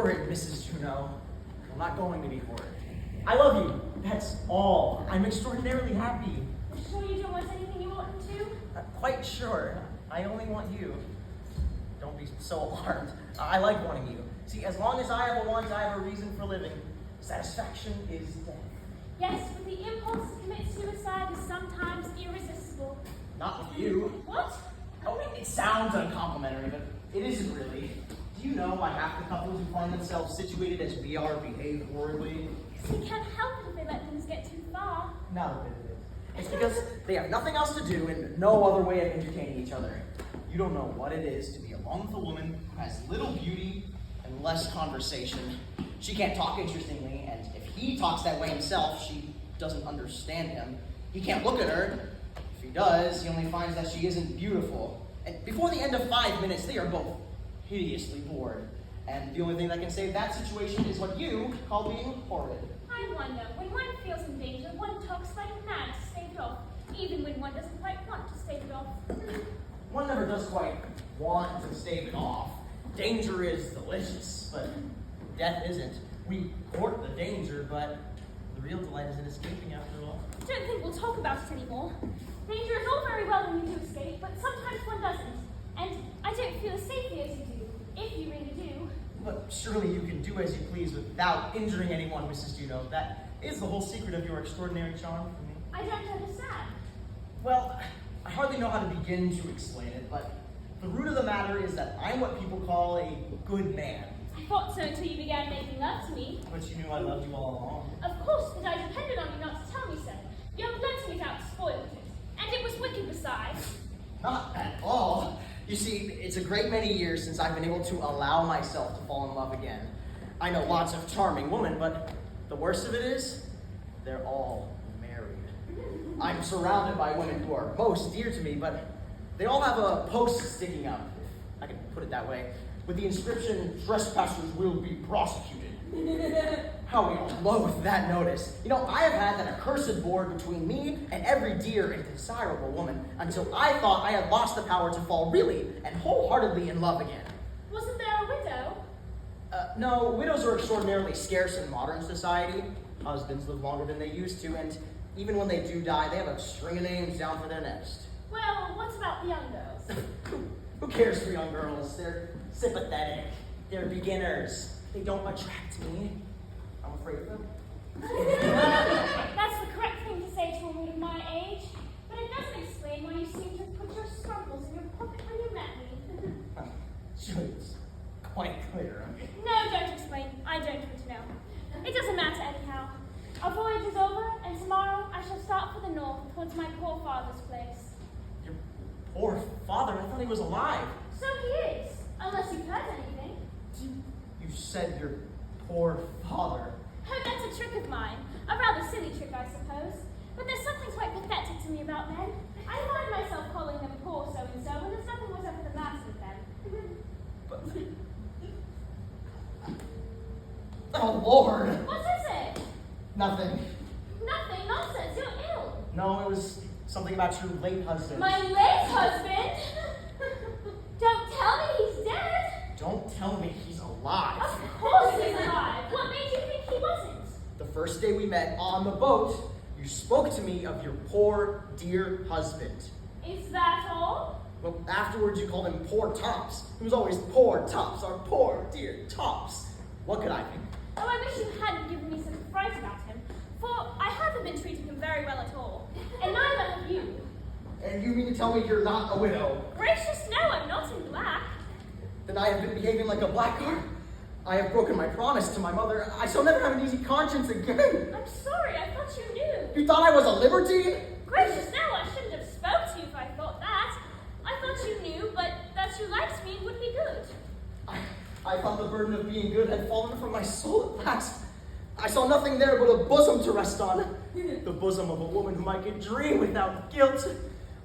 horrid, Mrs. Juno. I'm not going to be horrid. I love you. That's all. I'm extraordinarily happy. You sure you don't want anything you want to? Quite sure. I only want you. Don't be so alarmed. I like wanting you. See, as long as I have a want, I have a reason for living. Satisfaction is death. Yes, but the impulse to commit suicide is sometimes irresistible. Not with you. What? Oh, it sounds uncomplimentary, but it isn't really. Do you know why half the couples who find themselves situated as we are behave horribly? Because we can't help it if they let things get too far. Not a bit of it. It's because they have nothing else to do and no other way of entertaining each other. You don't know what it is to be alone with a woman who has little beauty and less conversation. She can't talk interestingly, and if he talks that way himself, she doesn't understand him. He can't look at her. If he does, he only finds that she isn't beautiful. And before the end of 5 minutes, they are both hideously bored. And the only thing that can save that situation is what you call being horrid. I wonder, when one feels in danger, one talks like mad to stave it off, even when one doesn't quite want to stave it off. One never does quite want to stave it off. Danger is delicious, but death isn't. We court the danger, but the real delight is in escaping after all. I don't think we'll talk about it anymore. Danger is all very well when you do escape, but sometimes one doesn't. And I don't feel as safely as you do, if you really do. But surely you can do as you please without injuring anyone, Mrs. Juno. That is the whole secret of your extraordinary charm for me. I don't understand. Well, I hardly know how to begin to explain it, but the root of the matter is that I'm what people call a good man. I thought so until you began making love to me. But you knew I loved you all along. Of course, but I depended on you not to tell me so. Your letting it out spoiled it. And it was wicked besides. Not at all. You see, it's a great many years since I've been able to allow myself to fall in love again. I know lots of charming women, but the worst of it is, they're all married. I'm surrounded by women who are most dear to me, but they all have a post sticking up, if I can put it that way, with the inscription, "Trespassers will be prosecuted." How we all loathe that notice. You know, I have had that accursed board between me and every dear and desirable woman until I thought I had lost the power to fall really and wholeheartedly in love again. Wasn't there a widow? No, widows are extraordinarily scarce in modern society. Husbands live longer than they used to, and even when they do die, they have a string of names down for their next. Well, what about the young girls? Who cares for young girls? They're sympathetic. They're beginners. They don't attract me. I'm afraid of them. That's the correct thing to say to a woman of my age. But it doesn't explain why you seem to have put your scruples in your pocket when you met me. Surely it's quite clear. No, don't explain. I don't want to know. It doesn't matter anyhow. Our voyage is over, and tomorrow I shall start for the north towards my poor father's place. Your poor father, I thought he was alive. So he is, unless you've heard anything. You said your poor father. Oh, that's a trick of mine. A rather silly trick, I suppose. But there's something quite pathetic to me about men. I find myself calling them poor so-and-so when there's nothing whatever the matter with them. But... Oh, Lord! What is it? Nothing. Nothing, nonsense, you're ill. No, it was something about your late husband. My late husband? Don't tell me he's dead. Don't tell me he's alive. Of course he's alive. What made you think he wasn't? The first day we met on the boat, you spoke to me of your poor, dear husband. Is that all? Well, afterwards you called him poor Tops. He was always poor Tops, our poor, dear Tops. What could I think? Oh, I wish you hadn't given me such a fright about him, for I haven't been treating him very well at all. And neither have you. And you mean to tell me you're not a widow? Gracious, no, I'm not in black. Then I have been behaving like a blackguard. I have broken my promise to my mother. I shall never have an easy conscience again. I'm sorry, I thought you knew. You thought I was a libertine? Gracious, no, I shouldn't have spoke to you if I thought that. I thought you knew, but that you liked me would be good. I thought the burden of being good had fallen from my soul at last. I saw nothing there but a bosom to rest on. The bosom of a woman whom I could dream without guilt.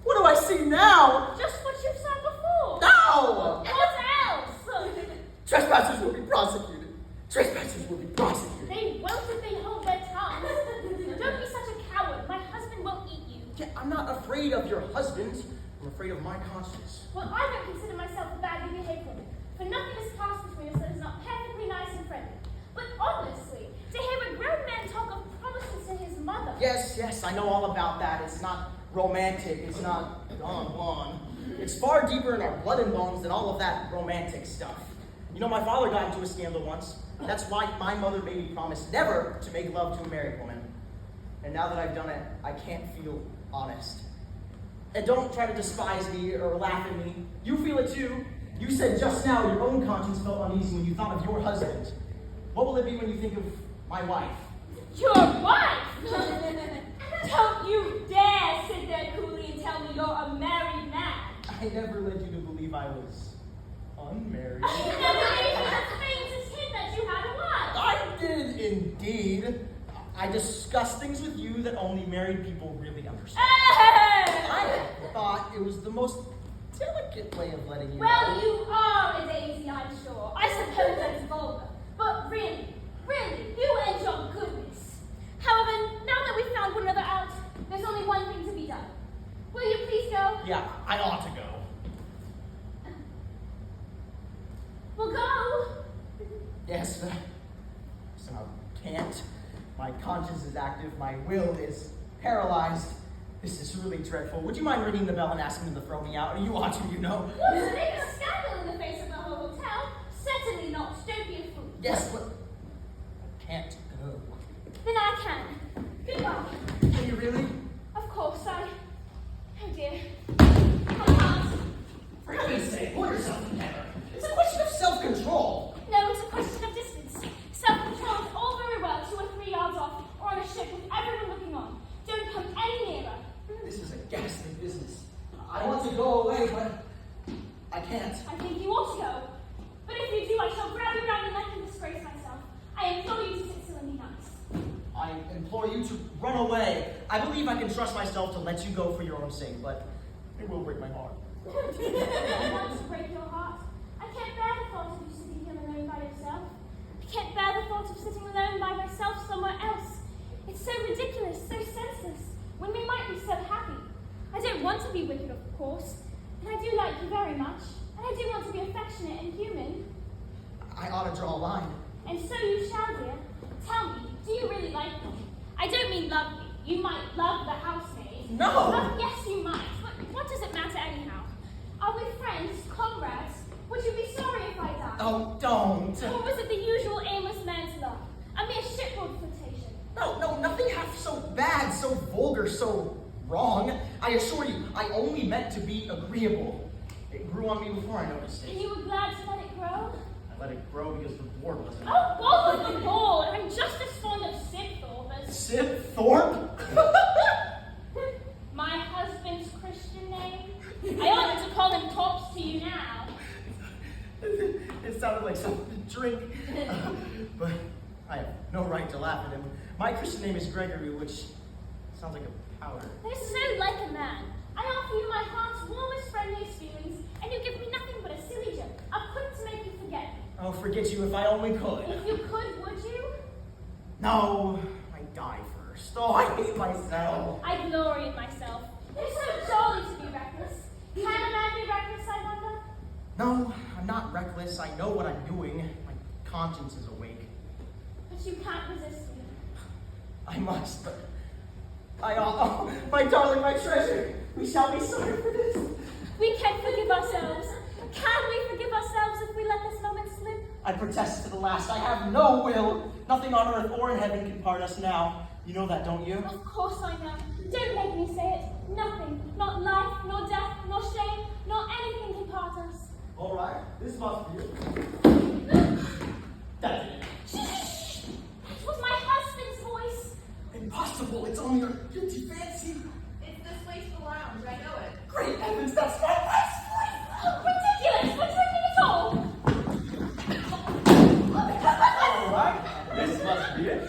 What do I see now? Just what you saw before. No! What else? Trespassers will be prosecuted. Trespassers will be prosecuted. They won't if they hold their tongues. Don't be such a coward. My husband won't eat you. Yeah, I'm not afraid of your husband. I'm afraid of my conscience. Well, I don't consider myself a badly behaved woman. for nothing has passed between us that is not perfectly nice and friendly. But honestly, to hear a grown man talk of promises to his mother. Yes, I know all about that. It's not romantic. It's not Don Juan. It's far deeper in our blood and bones than all of that romantic stuff. You know, my father got into a scandal once. That's why my mother made me promise never to make love to a married woman. And now that I've done it, I can't feel honest. And don't try to despise me or laugh at me. You feel it too. You said just now your own conscience felt uneasy when you thought of your husband. What will it be when you think of my wife? Your wife? Don't you dare sit there coolly and tell me you're a married man. I never led you to believe I was unmarried. You never even had the faintest hint that you had a wife. I did indeed. I discussed things with you that only married people really understand. I thought it was the most delicate way of letting you Well, know. you are a daisy, I'm sure. I suppose that's vulgar. But really, you and your goodness. However, now that we've found one another out, there's only one thing to be done. Will you please go? Yeah, I ought to go. We'll go. Yes, but somehow can't. My conscience is active, my will is paralyzed. This is really dreadful. Would you mind ringing the bell and asking them to throw me out? You ought to, you know. What is make a scandal in the face of the whole hotel? Certainly not. Don't be a fool. Yes, but I can't go. Then I can. Goodbye. Can you really? Of course, Oh dear. Come on. For heaven's sake, pull yourself together. It's a question of self-control. No, it's a question of distance. Self-control is all very well 2 or 3 yards off, or on a ship with everyone looking on. Don't come any nearer. This is a ghastly business. I want to go away, but I can't. I think you ought to go. But if you do, I shall grab you round the neck and disgrace myself. I implore you to sit still and be nice. I implore you to run away. I believe I can trust myself to let you go for your own sake, but it will break my heart. I want to break your heart. I can't bear the thought of you sitting here alone by yourself. I can't bear the thought of sitting alone by myself somewhere else. It's so ridiculous, so senseless, when we might be so happy. I don't want to be wicked, of course, and I do like you very much, and I do want to be affectionate and human. I ought to draw a line. And so you shall, dear. Tell me, do you really like me? I don't mean love me. You might love the housemaid. No! Oh, yes, you might. But what does it matter anyhow? Are we friends, comrades? Would you be sorry if I died? Oh, don't. Or was it the usual aimless man's love? A mere shipboard flirtation? No, nothing half so bad, so vulgar, so wrong. I assure you, I only meant to be agreeable. It grew on me before I noticed And it. you were glad to let it grow? I let it grow because the board wasn't. Oh, God with the ball! I'm just as fond of Sibthorpe as... Sid Thorpe? My husband's Christian name? I ought to call him Torps to you now. It sounded like something to drink. But I have no right to laugh at him. My Christian name is Gregory, which sounds like a powder. They're so like a man. I offer you my heart's warmest, friendliest feelings, and you give me nothing but a silly joke, a quip to make you forget me. Oh, forget you if I only could. If you could, would you? No, I'd die first. Oh, I hate myself. I glory in myself. It's so jolly to be reckless. Can a man be reckless, I wonder? No, I'm not reckless. I know what I'm doing. My conscience is awake. But you can't resist me. I must, but oh, my darling, my treasure. We shall be sorry for this. We can forgive ourselves. Can we forgive ourselves if we let this moment slip? I protest to the last. I have no will. Nothing on earth or in heaven can part us now. You know that, don't you? Of course I know. Don't make me say it. Nothing, not life, nor death, nor shame, nor anything can part us. All right, this must be it. That's it. Shh! That was my husband's voice. Impossible. It's only your guilty fancy. It's this wasteful lounge, I know it. Great heavens, that's my wife's voice. Oh, ridiculous! What's ringing at all? All right, this must be it.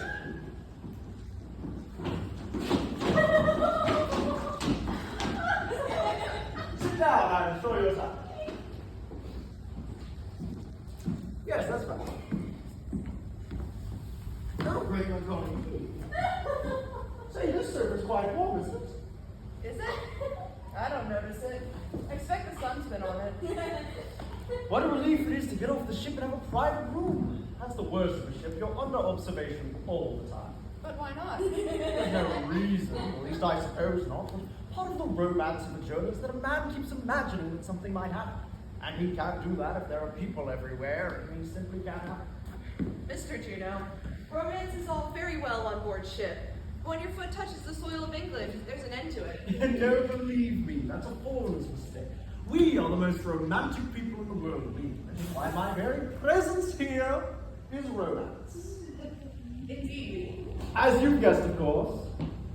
Sit down, I'll show you something. Yes, that's right. Don't break my going. Say, this server's quite warm, isn't it? Is it? I don't notice it. I expect the sun's been on it. What a relief it is to get off the ship and have a private room. That's the worst of a ship. You're under observation all the time. But why not? There's no reason, at least I suppose not. But part of the romance of the journey is that a man keeps imagining that something might happen. And he can't do that if there are people everywhere, and he simply can't happen. Mr. Juno, romance is all very well on board ship. But when your foot touches the soil of England, there's an end to it. Don't believe me, that's a foreigner's mistake. We are the most romantic people in the world, we. That is why my very presence here is romance. Indeed. As you've guessed, of course,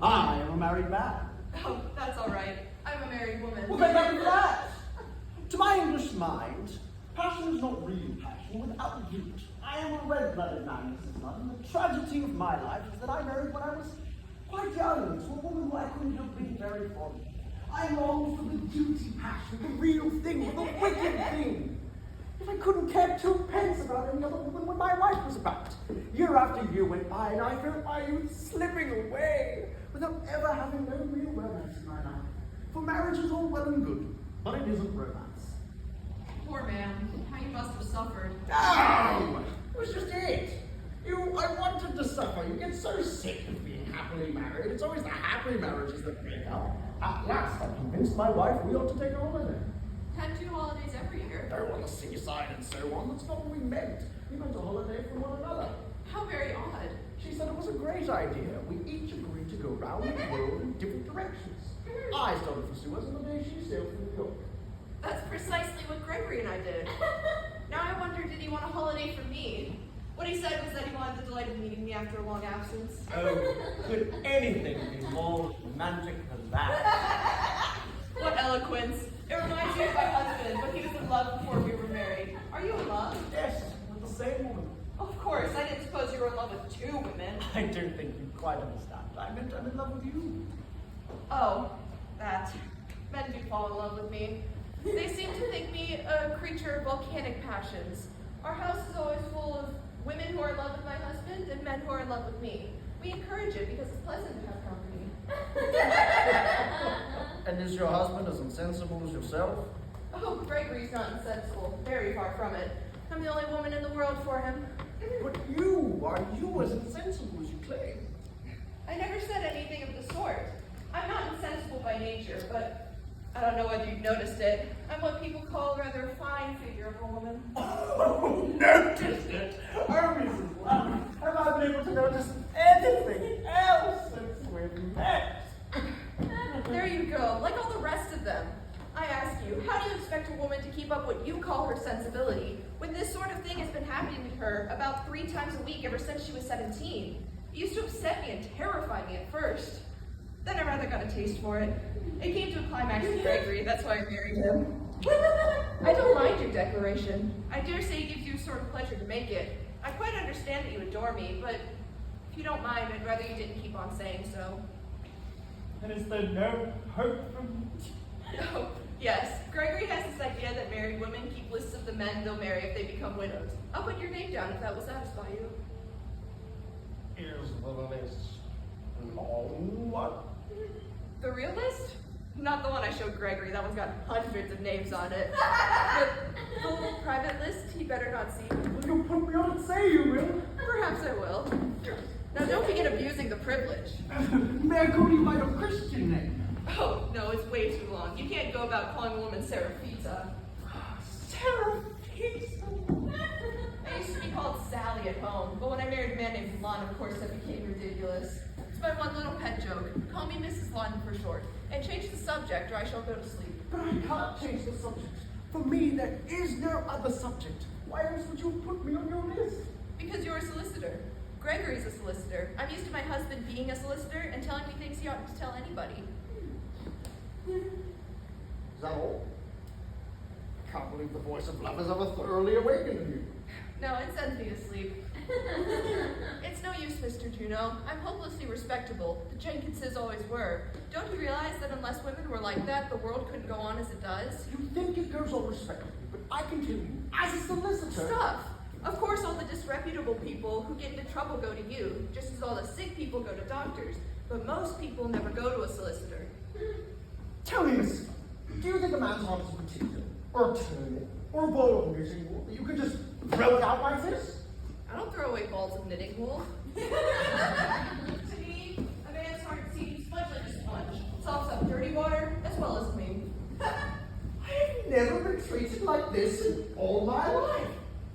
I am a married man. Oh, that's all right. I'm a married woman. Well, then I'm glad. To my English mind, passion is not real passion without root. I am a red-blooded man, Mrs. London. The tragedy of my life is that I married when I was quite young to a woman who I couldn't have been very fond of. I longed for the duty passion, the real thing, the wicked thing. If I couldn't care two pence about any other woman when my wife was about. Year after year went by, and I felt my youth slipping away without ever having no real romance in my life. For marriage is all well and good, but it isn't romance. Poor man. How you must have suffered. No! It was just it. I wanted to suffer. You get so sick of being happily married. It's always the happy marriages that break up. At last, I convinced my wife we ought to take a holiday. 10 holidays every year. There was a seaside and so on. That's not what we meant. We meant a holiday from one another. How very odd. She said it was a great idea. We each agreed to go round the world in different directions. I started for Suez, and the day she sailed for New York. That's precisely what Gregory and I did. Now I wonder, did he want a holiday from me? What he said was that he wanted the delight of meeting me after a long absence. Oh, could anything be more romantic than that? What eloquence. It reminds me of my husband, when he was in love before we were married. Are you in love? Yes, with the same woman. Of course, I didn't suppose you were in love with 2 women. I don't think you quite understand. I meant I'm in love with you. Oh, that. Men do fall in love with me. They seem to think me a creature of volcanic passions. Our house is always full of women who are in love with my husband and men who are in love with me. We encourage it because it's pleasant to have company. And is your husband as insensible as yourself? Oh, Gregory's not insensible. Very far from it. I'm the only woman in the world for him. But are you as insensible as you claim? I never said anything of the sort. I'm not insensible by nature, but I don't know whether you've noticed it. I'm what people call a rather fine figure of a woman. Oh, noticed it! Oh, Mrs. Love, have I been able to notice anything else since we've met? There you go, like all the rest of them. I ask you, how do you expect a woman to keep up what you call her sensibility when this sort of thing has been happening to her about 3 times a week ever since she was 17? It used to upset me and terrify me at first. Then I rather got a taste for it. It came to a climax with Gregory, that's why I married him. I don't mind your declaration. I dare say it gives you a sort of pleasure to make it. I quite understand that you adore me, but if you don't mind, I'd rather you didn't keep on saying so. And is there no hope for me? Oh, yes. Gregory has this idea that married women keep lists of the men they'll marry if they become widows. I'll put your name down if that will satisfy you. Is the list long? What? The real list? Not the one I showed Gregory. That one's got hundreds of names on it. The little private list he better not see. Well, you put me on, say you will. Perhaps I will. Now don't begin abusing the privilege. May I call you by your Christian name? Oh, no, it's way too long. You can't go about calling a woman Seraphita. Seraphita? I used to be called Sally at home, but when I married a man named Lon, of course, that became ridiculous. It's my one little pet joke. Call me Mrs. Lon for short. And change the subject, or I shall go to sleep. But I can't change the subject. For me, there is no other subject. Why else would you put me on your list? Because you're a solicitor. Gregory's a solicitor. I'm used to my husband being a solicitor and telling me things he oughtn't to tell anybody. Is that all? I can't believe the voice of love has ever thoroughly awakened in you. No, it sends me to sleep. It's no use, Mr. Juno. I'm hopelessly respectable. The Jenkinses always were. Don't you realize that unless women were like that, the world couldn't go on as it does? You think it goes on respectably, but I can tell you, as a solicitor... Stuff! Of course, all the disreputable people who get into trouble go to you, just as all the sick people go to doctors. But most people never go to a solicitor. Tell me, Miss, do you think a man's heart is particular? or a turnip, or a ball of knitting wool, you can just throw it out like this? I don't throw away balls of knitting wool. To me, a man's heart seems much like a sponge. It soaks up dirty water as well as clean. I've never been treated like this in all my life.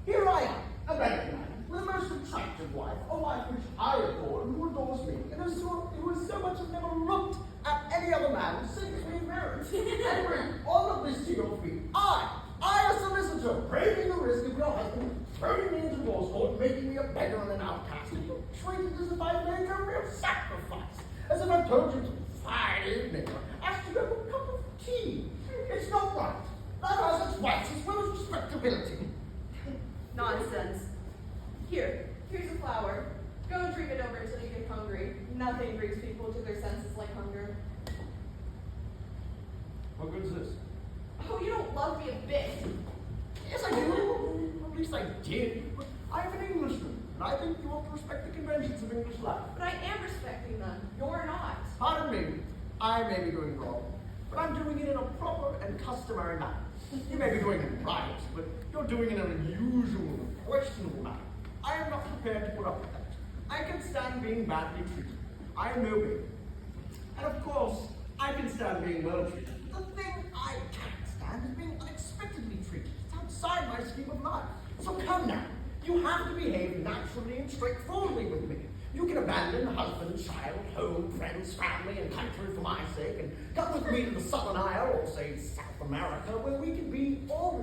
Here I am, a married man, with a most attractive wife, a wife which I adore and who adores me, and who has so much as never looked at any other man since we married. And bring all of this to your feet. I, a solicitor, braving the risk of your husband throwing me into divorce court, making me a beggar and an outcast, and you treat it as if I made a real sacrifice, as if I told you to fine evening, asked you to have a cup of tea. It's not right. That has its rights as well as respectability. Nonsense. Here's a flower. Go and drink it over until you get hungry. Nothing brings people to their senses like hunger. What good is this? Oh, you don't love me a bit. Yes, I do. At least I did. But I'm an Englishman, and I think you ought to respect the conventions of English life. But I am respecting them. You're not. Pardon me, I may be doing wrong, but I'm doing it in a proper and customary manner. You may be doing it right, but you're doing it in an unusual and questionable manner. I am not prepared to put up with that. I can stand being badly treated. I am no baby. And of course, I can stand being well treated. The thing I can't stand is being unexpectedly treated. It's outside my scheme of life. So come now. You have to behave naturally and straightforwardly with me. You can abandon husband, child, home, friends, family, and country for my sake, and come with me to the Southern Isle, or say South America, where we can be all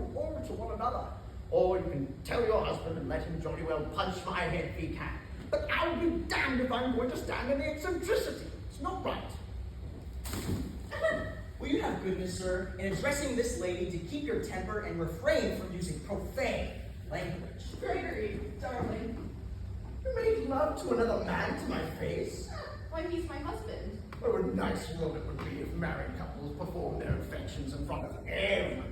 to one another. Or you can tell your husband and let him jolly well punch my head if he can. But I'll be damned if I'm going to stand in the eccentricity. It's not right. Will you have goodness, sir, in addressing this lady to keep your temper and refrain from using profane language? Gregory, darling. You made love to another man to my face? Why, he's my husband. What a nice world it would be if married couples performed their affections in front of everybody.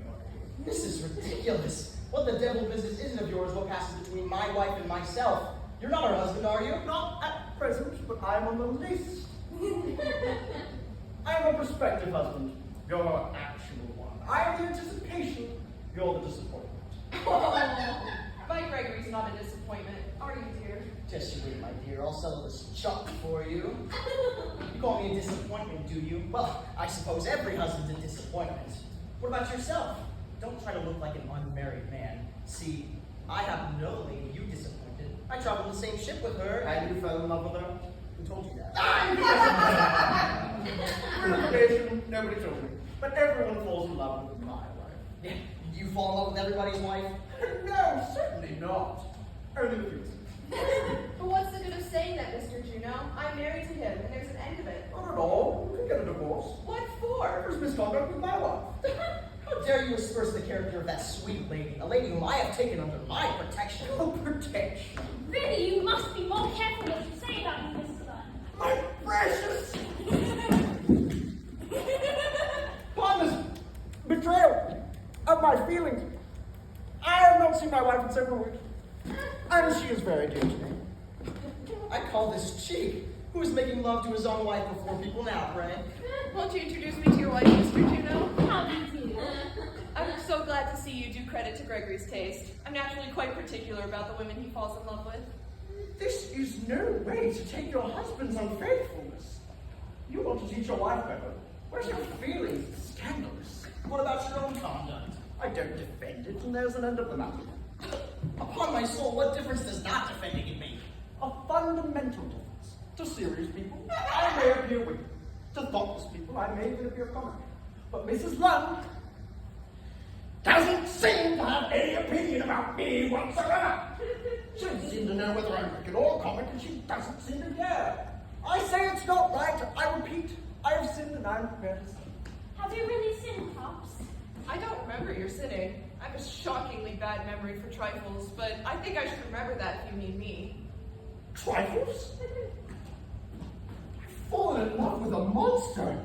This is ridiculous. What the devil business is it of yours what passes between my wife and myself? You're not her husband, are you? Not at present, but I'm on the list. I'm a prospective husband. You're an actual one. I'm the anticipation. You're the disappointment. My Gregory's not a disappointment, are you, dear? Just you wait, my dear. I'll settle this chuck for you. You call me a disappointment, do you? Well, I suppose every husband's a disappointment. What about yourself? Don't try to look like an unmarried man. See, I happen to know the lady you disappointed. I traveled the same ship with her, and you fell in love with her. Who told you that? For information, nobody told me. But everyone falls in love with my wife. Yeah, do you fall in love with everybody's wife? No, certainly not. Only the few. But what's the good of saying that, Mr. Juno? I'm married to him, and there's an end of it. Not at all. You can get a divorce. What for? There's misconduct with my wife. How dare you asperse the character of that sweet lady, a lady whom I have taken under my protection? No protection. Really, you must be more careful what you say about me, Mr. Bunn. My precious! Upon this betrayal of my feelings, I have not seen my wife in several weeks. And she is very dear to me. I call this cheek. Who is making love to his own wife before people now, pray? Won't you introduce me to your wife, Mr. Juno? How do you do? I'm so glad to see you do credit to Gregory's taste. I'm naturally quite particular about the women he falls in love with. This is no way to take your husband's unfaithfulness. You want to teach your wife better. Where's your feelings? It's scandalous. What about your own conduct? I don't defend it, and there's an end of the matter. Upon my soul, what difference does not defending it make? A fundamental difference. To serious people, I may appear weak. To thoughtless people, I may even appear comic. But Mrs. Lund doesn't seem to have any opinion about me whatsoever. She doesn't seem to know whether I'm wicked or comic, and she doesn't seem to care. I say it's not right. I repeat, I have sinned, and I'm prepared to sin. Have you really sinned, Pops? I don't remember your sinning. I have a shockingly bad memory for trifles, but I think I should remember that if you mean me. Trifles? I've fallen in love with a monster.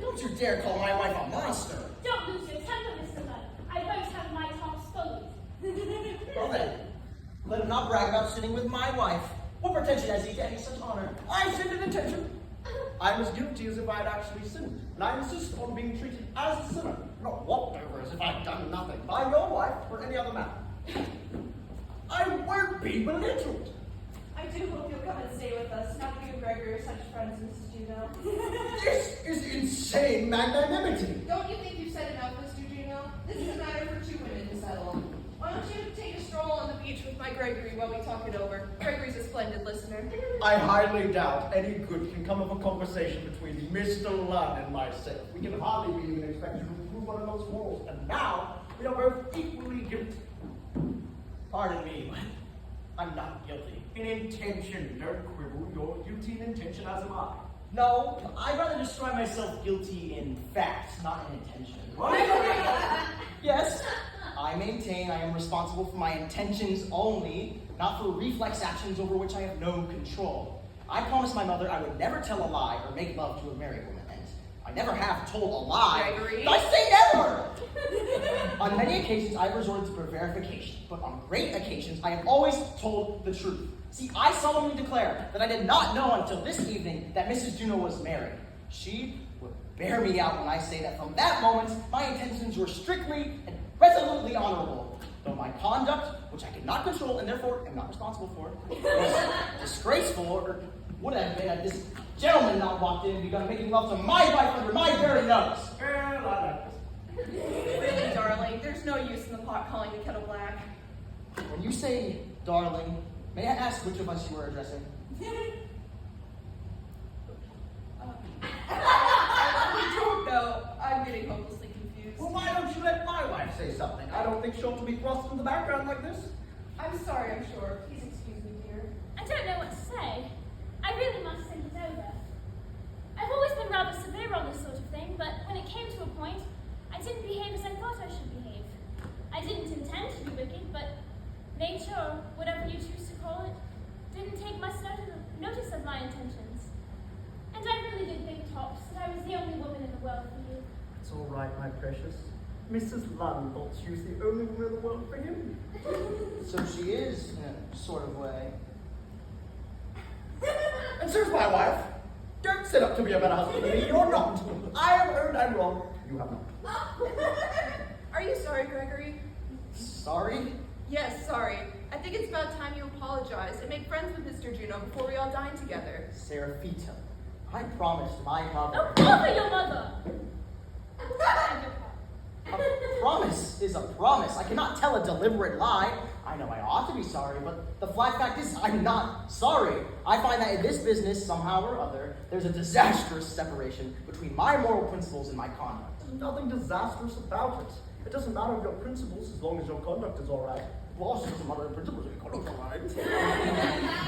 Don't you dare call my wife a monster. Don't lose your temper, Mr. Bunn. I won't have my top spoiled. Well then, let him not brag about sitting with my wife. What pretension has he to any such honor? I sinned in intention. I'm as guilty as if I had actually sinned, and I insist on being treated as a sinner, not walked over as if I'd done nothing by your wife or any other man. I won't be belittled. I do hope you'll come and stay with us, now that you and Gregory are such friends, Mrs. Juno. This is insane magnanimity. Don't you think you've said enough, Mr. Juno? This is a matter for two women to settle. Why don't you take a stroll on the beach with my Gregory while we talk it over? Gregory's a splendid listener. I highly doubt any good can come of a conversation between Mr. Lunn and myself. We can hardly be even expected to remove one of those walls, and now we are both equally guilty. Pardon me, but I'm not guilty. In intention, don't quibble. You're guilty in intention, as am I. No, I'd rather describe myself guilty in fact, not in intention. Yes, I maintain I am responsible for my intentions only, not for reflex actions over which I have no control. I promised my mother I would never tell a lie or make love to a married woman, and I never have told a lie. Gregory? I say never! On many occasions, I have resorted to verification, but on great occasions, I have always told the truth. See, I solemnly declare that I did not know until this evening that Mrs. Juno was married. She would bear me out when I say that from that moment, my intentions were strictly and resolutely honorable, though my conduct, which I could not control and therefore am not responsible for, was disgraceful, or would have been had this gentleman not walked in and begun making love to my wife under my very nose. Well, I like this. Really, darling, there's no use in the pot calling the kettle black. When you say darling, may I ask which of us you are addressing? I don't know. I'm getting hopelessly confused. Well, why don't you let my wife say something? I don't think she ought to be thrust in the background like this. I'm sorry, I'm sure. Please excuse me, dear. I don't know what to say. I really must think it over. I've always been rather severe on this sort of thing, but when it came to a point, I didn't behave as I thought I should behave. I didn't intend to be wicked, but nature, or whatever you choose to call it, didn't take much notice of my intentions. And I really did think, Tops, that I was the only woman in the world for you. It's all right, my precious. Mrs. Lunn thought she was the only woman in the world for him. So she is, in a sort of way. And so's my wife. Don't set up to be a better husband than me. You're not. I have heard I'm wrong. You have not. Are you sorry, Gregory? Sorry? Yes, sorry. I think it's about time you apologize and make friends with Mr. Juno before we all dine together. Seraphita, I promised my Oh, mother. bother your mother! A promise is a promise. I cannot tell a deliberate lie. I know I ought to be sorry, but the flat fact is I'm not sorry. I find that in this business, somehow or other, there's a disastrous separation between my moral principles and my conduct. There's nothing disastrous about it. It doesn't matter your principles as long as your conduct is all right. Well, it doesn't matter your principles if your conduct is all right.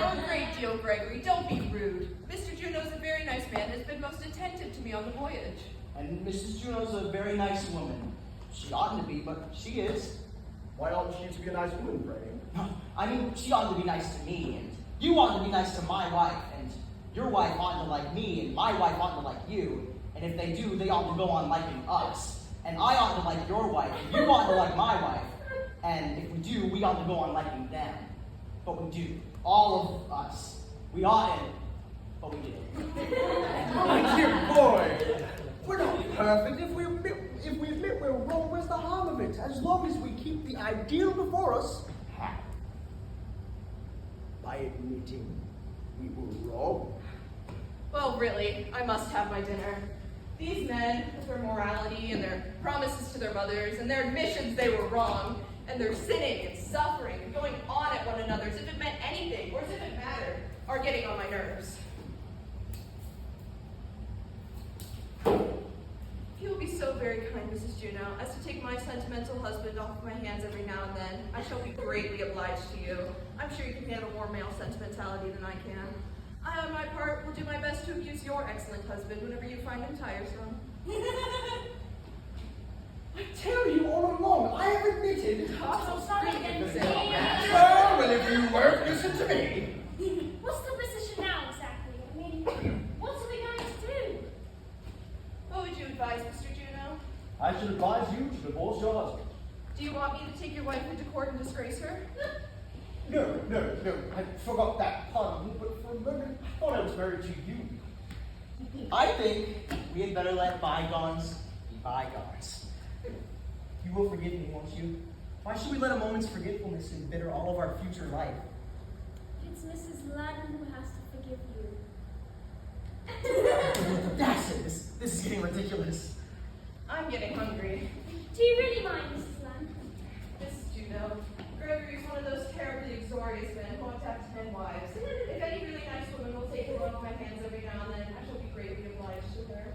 Oh, great deal, Gregory. Don't be rude. Mr. Juno's a very nice man and has been most attentive to me on the voyage. And Mrs. Juno's a very nice woman. She oughtn't to be, but she is. Why ought she to be a nice woman, pray? I mean, she ought to be nice to me, and you ought to be nice to my wife, and your wife ought to like me, and my wife ought to like you. And if they do, they ought to go on liking us. And I ought to like your wife, and you ought to like my wife. And if we do, we ought to go on liking them. But we do. All of us. We oughtn't, but we do. My dear boy, we're not perfect. If we admit we're wrong, where's the harm of it? As long as we keep the ideal before us happy. By admitting we were wrong. Well, really, I must have my dinner. These men, with their morality and their promises to their mothers and their admissions they were wrong, and their sinning and suffering and going on at one another as if it meant anything or as if it mattered, are getting on my nerves. If you will be so very kind, Mrs. Juno, as to take my sentimental husband off my hands every now and then, I shall be greatly obliged to you. I'm sure you can handle more male sentimentality than I can. I, on my part, will do my best to abuse your excellent husband whenever you find him tiresome. I tell you all along, I have admitted. Oh, sorry again, dear. Well, if you won't listen to me. What's the position now, exactly? I mean, what are we going to do? What would you advise, Mr. Juno? I should advise you to divorce your husband. Do you want me to take your wife into court and disgrace her? No, I forgot that part of me, but for a moment I thought I was married to you. I think we had better let bygones be bygones. You will forgive me, won't you? Why should we let a moment's forgetfulness embitter all of our future life? It's Mrs. Ladden who has to forgive you. That's it. This is getting ridiculous. I'm getting hungry. Do you really mind, Mrs. Ladden? Mrs. Juno, Gregory's one of those terribly uxorious men who want to have 10 wives. If any really nice woman will take one off my hands every now and then, I shall be greatly obliged to her.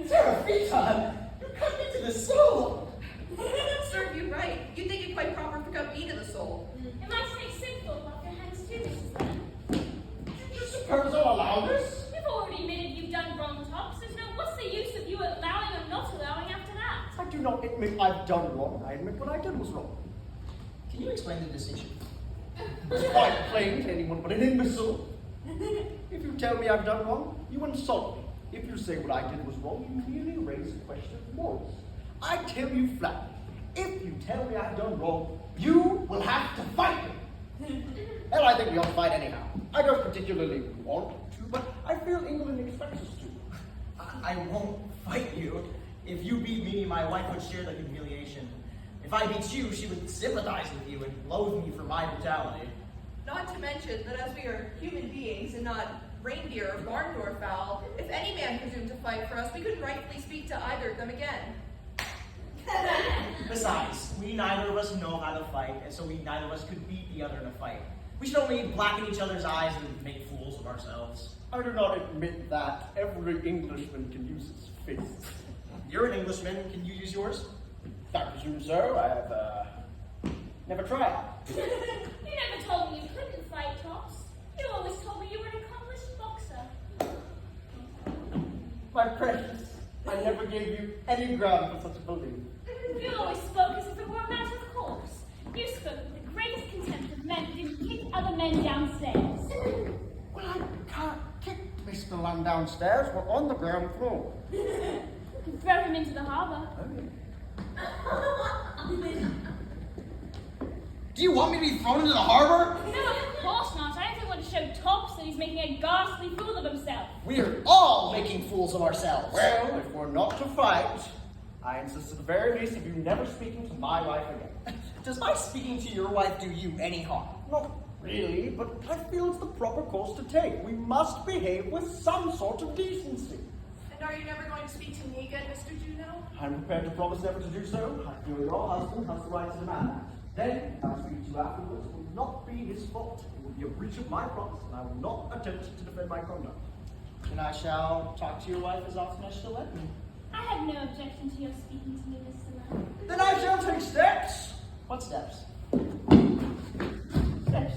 Seraphita! You cut me to the soul! Serve you right. You'd think it quite proper to cut me to the soul. It might make sinful off your hands too, Mrs. Ladden. Did you suppose I'll allow this? You've already admitted you've done wrong, Tops. What's the use of you allowing or not allowing after that? I do not admit I've done wrong. I admit what I did was wrong. Can you explain the distinction? It's quite plain to anyone but an imbecile. If you tell me I've done wrong, you insult me. If you say what I did was wrong, you merely raise a question of morals. I tell you flatly, if you tell me I've done wrong, you will have to fight me. Hell, I think we ought to fight anyhow. I don't particularly want to, but I feel England expects us to. I won't fight you. If you beat me, my wife would share the humiliation. If I beat you, she would sympathize with you and loathe me for my brutality. Not to mention that as we are human beings and not reindeer or barn door fowl, if any man presumed to fight for us, we couldn't rightfully speak to either of them again. Besides, we neither of us know how to fight, and so neither of us could beat the other in a fight. We should only blacken each other's eyes and make fools of ourselves. I do not admit that. Every Englishman can use his fists. You're an Englishman. Can you use yours? I presume so. I have, never tried. You never told me you couldn't fight, Tops. You always told me you were an accomplished boxer. My precious, I never gave you any ground for such a belief. You always spoke as if it were a matter of course. You spoke with the greatest contempt of men who didn't kick other men downstairs. Well, I can't kick Mr. Lunn downstairs. We're on the ground floor. And throw him into the harbour. Do you want me to be thrown into the harbor? No, of course not. I only want to show Tops that he's making a ghastly fool of himself. We're all making fools of ourselves. Well, if we're not to fight, I insist at the very least of you never speaking to my wife again. Does my speaking to your wife do you any harm? Not really, but I feel it's the proper course to take. We must behave with some sort of decency. And are you never going to speak to me again, Mr. Juno? I'm prepared to promise never to do so. I feel your husband has the right to demand that. Then, if I speak to you afterwards, it will not be his fault. It will be a breach of my promise, and I will not attempt to defend my conduct. And I shall talk to your wife as often as she'll let me. I have no objection to your speaking to me, Mr. Lamb. Then I shall take steps. What steps? Steps.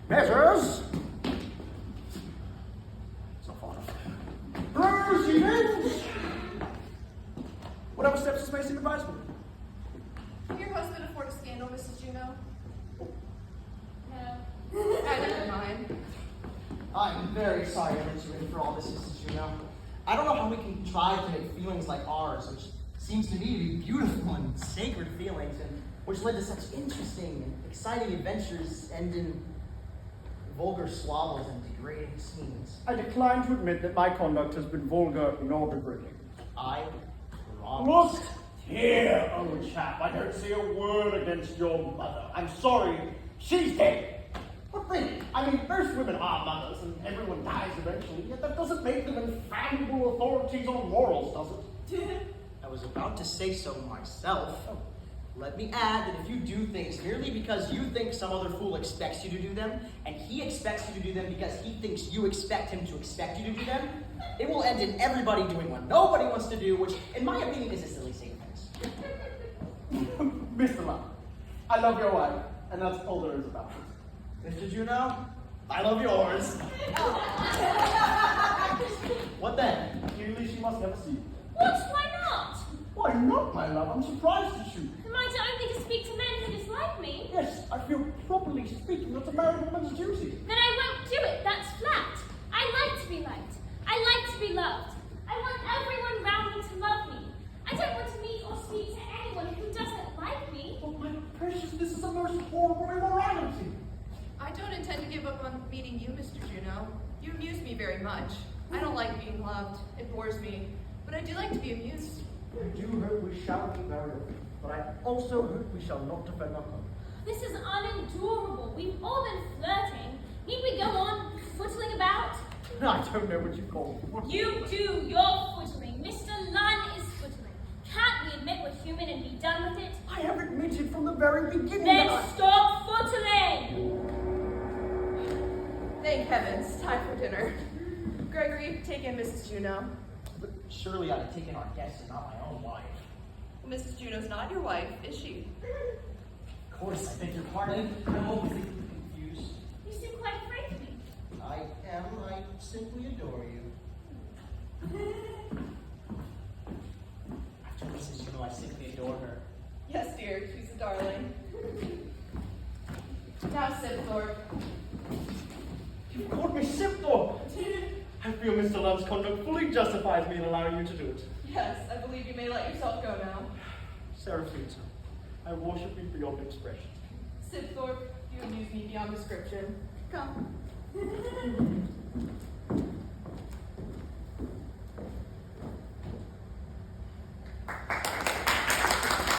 Measures. It's not far enough. Proceedings. Whatever steps this may seem advisable. Can your husband afford a scandal, Mrs. Juno? No. Never mind. I'm very sorry I let you in for all this, Mrs. Juno. I don't know how we can contrive to make feelings like ours, which seems to me to be beautiful and sacred feelings, and which led to such interesting and exciting adventures end in vulgar squabbles and degrading scenes. I decline to admit that my conduct has been vulgar nor degrading. I promise. Look here, old chap. I don't say a word against your mother. I'm sorry. She's dead. But really, I mean, most women are mothers, and everyone dies eventually, yet that doesn't make them infallible authorities on morals, does it? I was about to say so myself. Let me add that if you do things merely because you think some other fool expects you to do them, and he expects you to do them because he thinks you expect him to expect you to do them, it will end in everybody doing what nobody wants to do, which, in my opinion, is a silly state of things. Mr. Love, I love your wife, and that's all there is about it. Mr. Juno, I love yours. What then? Clearly, she must never see you. What? Why not? Why not, my love? I'm surprised at you. Am I to only to speak to men who dislike me? Yes, I feel properly speaking, that's a married woman's duty. Then I won't do it. That's flat. I like to be liked. I like to be loved. I want everyone round me to love me. I don't want to meet or speak to anyone who doesn't like me. Oh, my precious, this is the most horrible immorality. I don't intend to give up on meeting you, Mr. Juno. You amuse me very much. I don't like being loved. It bores me. But I do like to be amused. I do hope we shall be married, but I also hope we shall not defend our home. This is unendurable. We've all been flirting. Need we go on footling about? I don't know what you call it. You do your footling. Mr. Lunn is footling. Can't we admit we're human and be done with it? I have admitted from the very beginning Then that stop footling! Thank heavens, time for dinner. Gregory, take in Mrs. Juno. But surely I'd have taken our guest and not my own wife. Well, Mrs. Juno's not your wife, is she? Of course, I beg your pardon. I'm hopelessly confused. You seem quite afraid of me. I am. I simply adore you. I've told Mrs. Juno I simply adore her. Yes, dear, she's a darling. Now, Sibthorpe. you've called me Sipthorpe. I feel Mr. Love's conduct fully justifies me in allowing you to do it. Yes, I believe you may let yourself go now. Seraphita, I worship you beyond expression. Sibthorpe, you amuse me beyond description. Come.